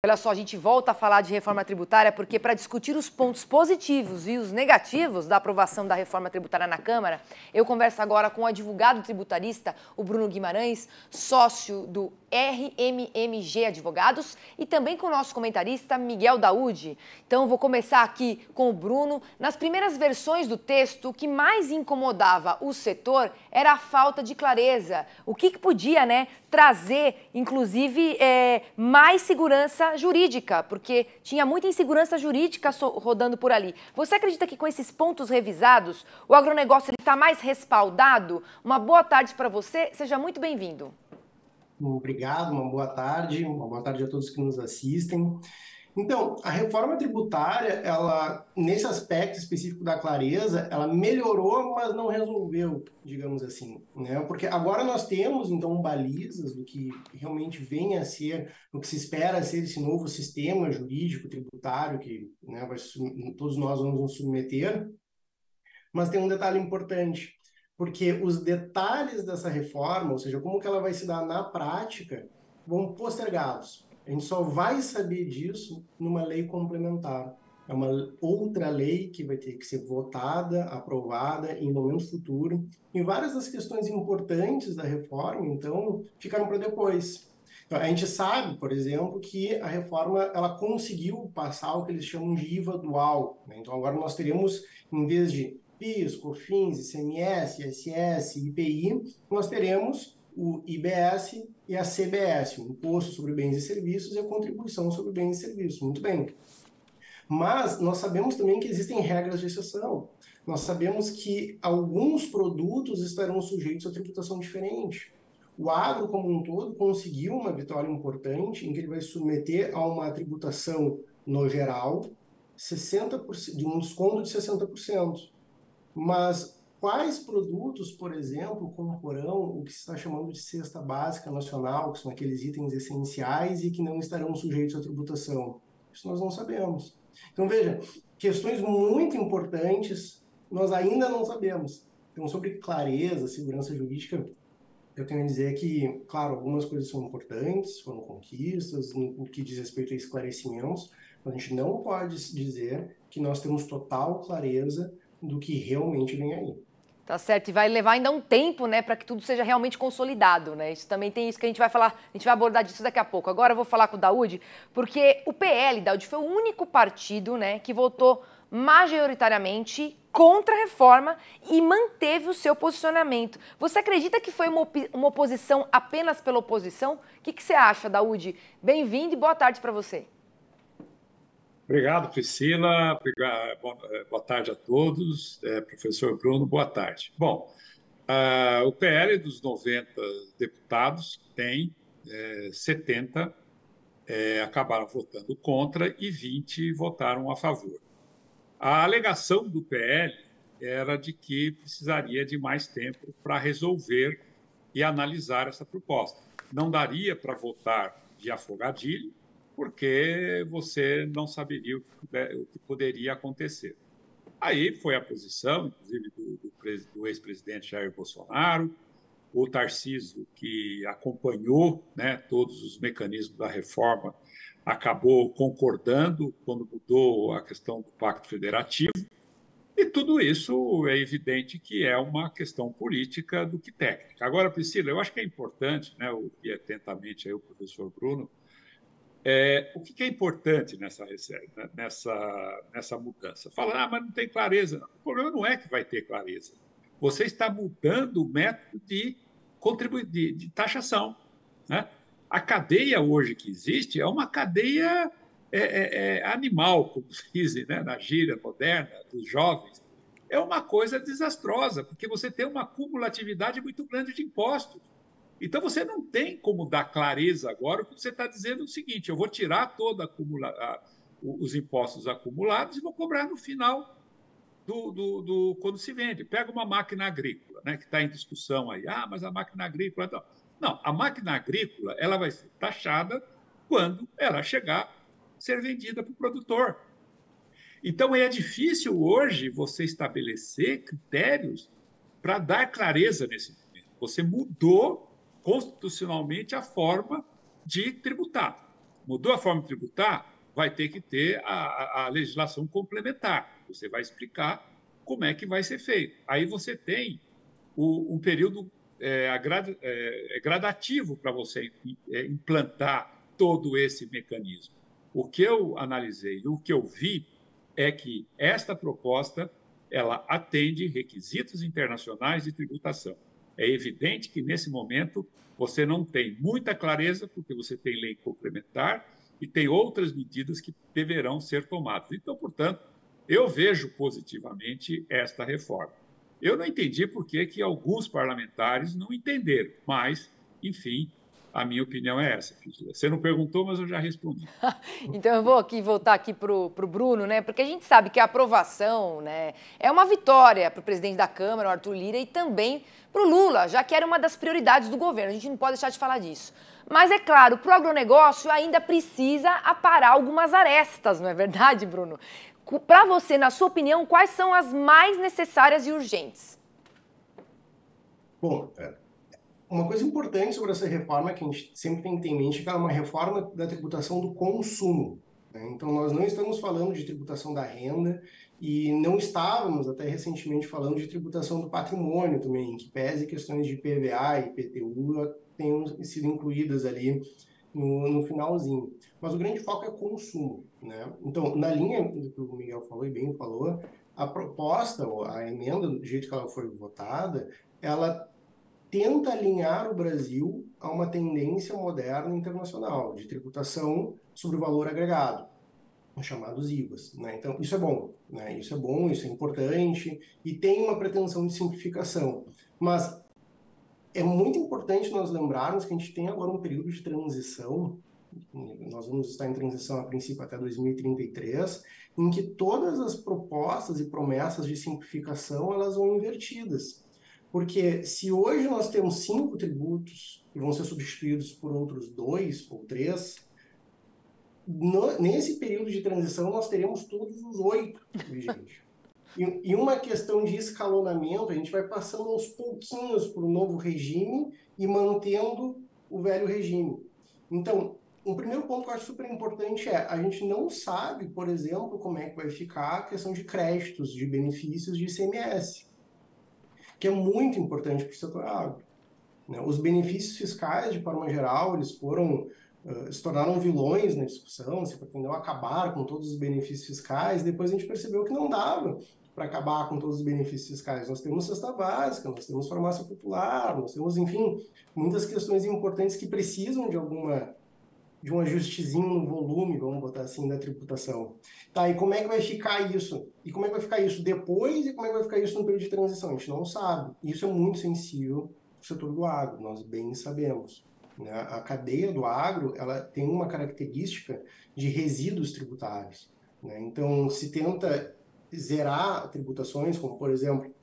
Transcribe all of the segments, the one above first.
Olha só, a gente volta a falar de reforma tributária porque para discutir os pontos positivos e os negativos da aprovação da reforma tributária na Câmara, eu converso agora com o advogado tributarista, o Bruno Guimarães, sócio do RMMG Advogados, e também com o nosso comentarista, Miguel Daúde. Então, eu vou começar aqui com o Bruno. Nas primeiras versões do texto, o que mais incomodava o setor era a falta de clareza. O que podia, trazer, inclusive, mais segurança jurídica, porque tinha muita insegurança jurídica rodando por ali. Você acredita que com esses pontos revisados, o agronegócio está mais respaldado? Uma boa tarde para você, seja muito bem-vindo. Obrigado, uma boa tarde a todos que nos assistem. Então, a reforma tributária, ela, nesse aspecto específico da clareza, ela melhorou, mas não resolveu, digamos assim, né? Porque agora nós temos, então, balizas do que realmente vem a ser, o que se espera ser esse novo sistema jurídico tributário que, né, todos nós vamos nos submeter, mas tem um detalhe importante, porque os detalhes dessa reforma, ou seja, como que ela vai se dar na prática, vão postergados. A gente só vai saber disso numa lei complementar. É uma outra lei que vai ter que ser votada, aprovada em momento futuro. E várias das questões importantes da reforma, então, ficaram para depois. Então, a gente sabe, por exemplo, que a reforma ela conseguiu passar o que eles chamam de IVA dual, né? Então, agora nós teremos, em vez de PIS, COFINS, ICMS, ISS, IPI, nós teremos o IBS e a CBS, o Imposto sobre Bens e Serviços e a Contribuição sobre Bens e Serviços. Muito bem. Mas nós sabemos também que existem regras de exceção. Nós sabemos que alguns produtos estarão sujeitos a tributação diferente. O agro, como um todo, conseguiu uma vitória importante em que ele vai submeter a uma tributação no geral 60%, de um desconto de 60%. Mas quais produtos, por exemplo, comporão o que se está chamando de cesta básica nacional, que são aqueles itens essenciais e que não estarão sujeitos à tributação? Isso nós não sabemos. Então, veja, questões muito importantes nós ainda não sabemos. Então, sobre clareza, segurança jurídica, eu tenho a dizer que, claro, algumas coisas são importantes, foram conquistas, no que diz respeito a esclarecimentos, mas a gente não pode dizer que nós temos total clareza do que realmente vem aí. Tá certo, e vai levar ainda um tempo, para que tudo seja realmente consolidado, Isso também tem isso que a gente vai falar, a gente vai abordar disso daqui a pouco. Agora eu vou falar com o Daúde, porque o PL, Daúde, foi o único partido, que votou majoritariamente contra a reforma e manteve o seu posicionamento. Você acredita que foi uma oposição apenas pela oposição? O que você acha, Daúde? Bem-vindo e boa tarde para você. Obrigado, Priscila. Boa tarde a todos. Professor Bruno, boa tarde. Bom, o PL dos 90 deputados tem 70 acabaram votando contra e 20 votaram a favor. A alegação do PL era de que precisaria de mais tempo para resolver e analisar essa proposta. Não daria para votar de afogadilho, porque você não saberia o que poderia acontecer. Aí foi a posição, inclusive, do ex-presidente Jair Bolsonaro, o Tarcísio, que acompanhou, todos os mecanismos da reforma, acabou concordando quando mudou a questão do Pacto Federativo. E tudo isso é evidente que é uma questão política do que técnica. Agora, Priscila, eu acho que é importante, ouvir atentamente aí o professor Bruno, o que é importante nessa mudança? Fala, mas não tem clareza. O problema não é que vai ter clareza. Você está mudando o método de taxação. A cadeia hoje que existe é uma cadeia animal, como se diz, na gíria moderna dos jovens. É uma coisa desastrosa, porque você tem uma cumulatividade muito grande de impostos. Então, você não tem como dar clareza agora, porque você está dizendo o seguinte: eu vou tirar os impostos acumulados e vou cobrar no final quando se vende. Pega uma máquina agrícola, que está em discussão aí. Mas a máquina agrícola. Então... Não, a máquina agrícola ela vai ser taxada quando ela chegar a ser vendida para o produtor. Então, é difícil hoje você estabelecer critérios para dar clareza nesse momento. Você mudou constitucionalmente a forma de tributar. mudou a forma de tributar, vai ter que ter a legislação complementar. Você vai explicar como é que vai ser feito. Aí você tem um período gradativo para você implantar todo esse mecanismo. O que eu analisei, o que eu vi é que esta proposta ela atende requisitos internacionais de tributação. É evidente que, nesse momento, você não tem muita clareza, porque você tem lei complementar e tem outras medidas que deverão ser tomadas. Então, portanto, eu vejo positivamente esta reforma. Eu não entendi por que alguns parlamentares não entenderam, mas, enfim, a minha opinião é essa, Priscila. Você não perguntou, mas eu já respondi. Então eu vou voltar aqui para o Bruno, né? Porque a gente sabe que a aprovação, né, é uma vitória para o presidente da Câmara, o Arthur Lira, e também para o Lula, já que era uma das prioridades do governo. A gente não pode deixar de falar disso. Mas é claro, para o agronegócio ainda precisa aparar algumas arestas, não é verdade, Bruno? Para você, na sua opinião, quais são as mais necessárias e urgentes? Bom, uma coisa importante sobre essa reforma que a gente sempre tem que ter em mente é que ela é uma reforma da tributação do consumo, né? Então, nós não estamos falando de tributação da renda e não estávamos, até recentemente, falando de tributação do patrimônio também, que pese questões de IPVA e IPTU tenham sido incluídas ali no finalzinho. Mas o grande foco é consumo, né? Então, na linha do que o Miguel falou e bem falou, a proposta, a emenda, do jeito que ela foi votada, ela tenta alinhar o Brasil a uma tendência moderna internacional de tributação sobre o valor agregado, os chamados IVAs, né? Então, isso é bom, né? Isso é bom, isso é importante e tem uma pretensão de simplificação. Mas é muito importante nós lembrarmos que a gente tem agora um período de transição, nós vamos estar em transição a princípio até 2033, em que todas as propostas e promessas de simplificação elas vão invertidas. Porque se hoje nós temos 5 tributos que vão ser substituídos por outros 2 ou 3, nesse período de transição nós teremos todos os 8 vigentes. E uma questão de escalonamento, a gente vai passando aos pouquinhos para o novo regime e mantendo o velho regime. Então, um primeiro ponto que eu acho super importante é, a gente não sabe, por exemplo, como é que vai ficar a questão de créditos, de benefícios de ICMS, que é muito importante para o setor agro, né? Os benefícios fiscais, de forma geral, eles se tornaram vilões na discussão, se pretendeu acabar com todos os benefícios fiscais, depois a gente percebeu que não dava para acabar com todos os benefícios fiscais. Nós temos cesta básica, nós temos farmácia popular, nós temos, enfim, muitas questões importantes que precisam de um ajustezinho no volume, vamos botar assim, da tributação. Tá, e como é que vai ficar isso? E como é que vai ficar isso depois? E como é que vai ficar isso no período de transição? A gente não sabe. Isso é muito sensível para o setor do agro, nós bem sabemos, né? A cadeia do agro, ela tem uma característica de resíduos tributários, né? Então, se tenta zerar tributações, como, por exemplo,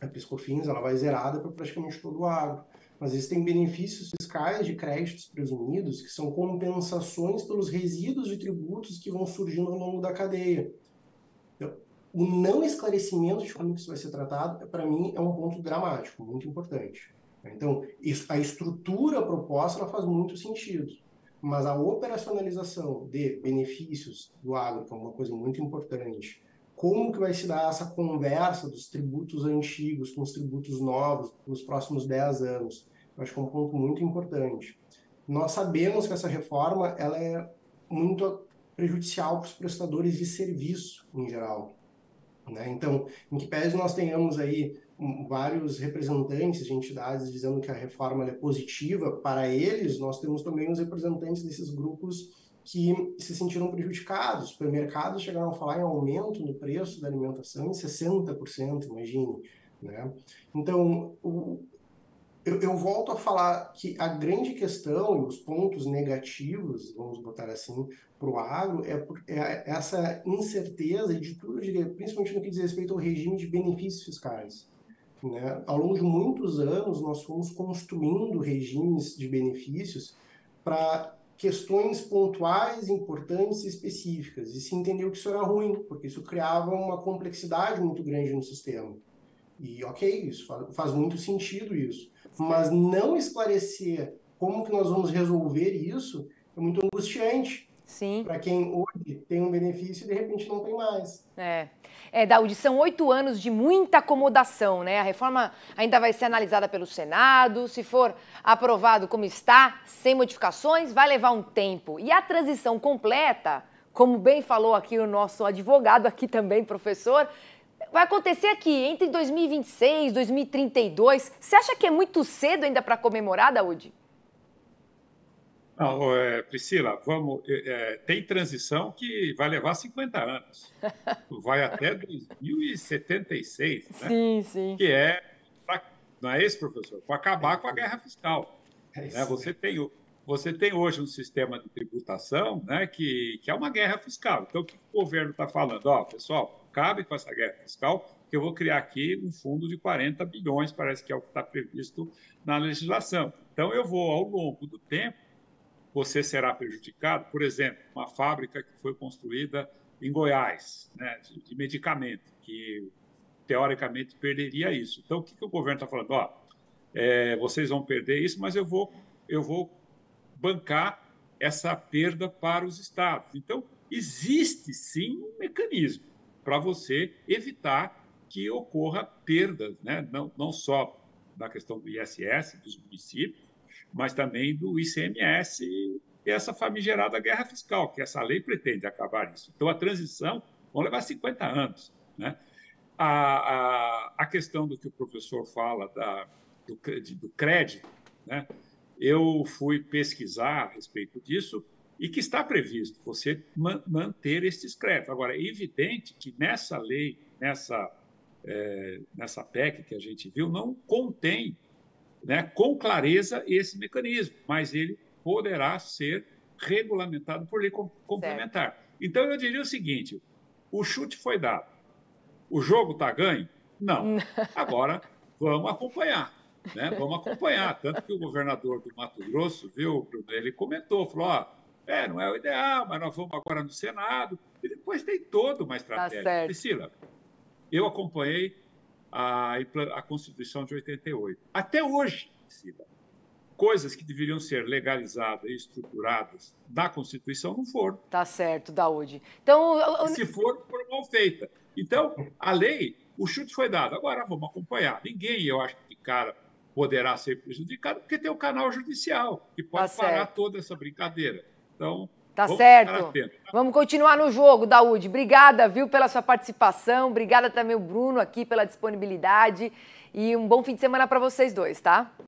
a PiscoFins, ela vai zerada para praticamente todo o agro. Mas existem benefícios fiscais de créditos presumidos que são compensações pelos resíduos de tributos que vão surgindo ao longo da cadeia. Então, o não esclarecimento de como isso vai ser tratado, para mim, é um ponto dramático, muito importante. Então, a estrutura proposta ela faz muito sentido, mas a operacionalização de benefícios do agro, que é uma coisa muito importante, como que vai se dar essa conversa dos tributos antigos com os tributos novos nos próximos 10 anos? Eu acho que é um ponto muito importante. Nós sabemos que essa reforma ela é muito prejudicial para os prestadores de serviço em geral, né? Então, em que pese nós tenhamos aí vários representantes de entidades dizendo que a reforma é positiva para eles, nós temos também os representantes desses grupos que se sentiram prejudicados. Os supermercados chegaram a falar em aumento no preço da alimentação em 60%, imagine, né? Então, eu volto a falar que a grande questão e os pontos negativos, vamos botar assim, para o agro, é essa incerteza e de tudo, eu diria, principalmente no que diz respeito ao regime de benefícios fiscais, né? Ao longo de muitos anos, nós fomos construindo regimes de benefícios para questões pontuais, importantes e específicas, e se entendeu que isso era ruim, porque isso criava uma complexidade muito grande no sistema. E ok, isso faz muito sentido isso, mas não esclarecer como que nós vamos resolver isso é muito angustiante. Sim. Para quem hoje tem um benefício e de repente não tem mais. Daudi, são 8 anos de muita acomodação, né? A reforma ainda vai ser analisada pelo Senado. Se for aprovado como está, sem modificações, vai levar um tempo. E a transição completa, como bem falou aqui o nosso advogado, aqui também, professor, vai acontecer aqui entre 2026 e 2032. Você acha que é muito cedo ainda para comemorar, Daudi? Não, Priscila, tem transição que vai levar 50 anos. Vai até 2076, né? Sim, sim. Que não é isso, professor? Para acabar com a guerra fiscal. Né? Você tem hoje um sistema de tributação, né, que é uma guerra fiscal. Então, o que o governo está falando? Pessoal, acabe com essa guerra fiscal, que eu vou criar aqui um fundo de 40 bilhões, parece que é o que está previsto na legislação. Então, eu vou, ao longo do tempo, você será prejudicado. Por exemplo, uma fábrica que foi construída em Goiás, né, de medicamento, que teoricamente perderia isso. Então, o que o governo está falando? Vocês vão perder isso, mas eu vou bancar essa perda para os estados. Então, existe sim um mecanismo para você evitar que ocorra perdas, né? Não só na questão do ISS, dos municípios, mas também do ICMS e essa famigerada guerra fiscal, que essa lei pretende acabar isso. Então, a transição vai levar 50 anos. Né? A questão do que o professor fala do crédito, né? Eu fui pesquisar a respeito disso e que está previsto você manter esses créditos. Agora, é evidente que nessa lei, nessa PEC que a gente viu, não contém, né, com clareza esse mecanismo, mas ele poderá ser regulamentado por lei complementar. Certo. Então, eu diria o seguinte, o chute foi dado. O jogo está ganho? Não. Agora, vamos acompanhar. Né? Vamos acompanhar. Tanto que o governador do Mato Grosso, viu, ele comentou, falou, não é o ideal, mas nós vamos agora no Senado. E depois tem toda uma estratégia. Tá certo. Priscila, eu acompanhei a Constituição de 88. Até hoje, Priscila, coisas que deveriam ser legalizadas e estruturadas na Constituição não foram. Tá certo, Daudi. Então, se foram mal feitas. Então, a lei, o chute foi dado. Agora vamos acompanhar. Ninguém, eu acho que, poderá ser prejudicado, porque tem o canal judicial, que pode parar toda essa brincadeira. Então, vamos certo. Vamos continuar no jogo, Daudi. Obrigada, viu, pela sua participação. Obrigada também o Bruno aqui pela disponibilidade. E um bom fim de semana para vocês dois, tá?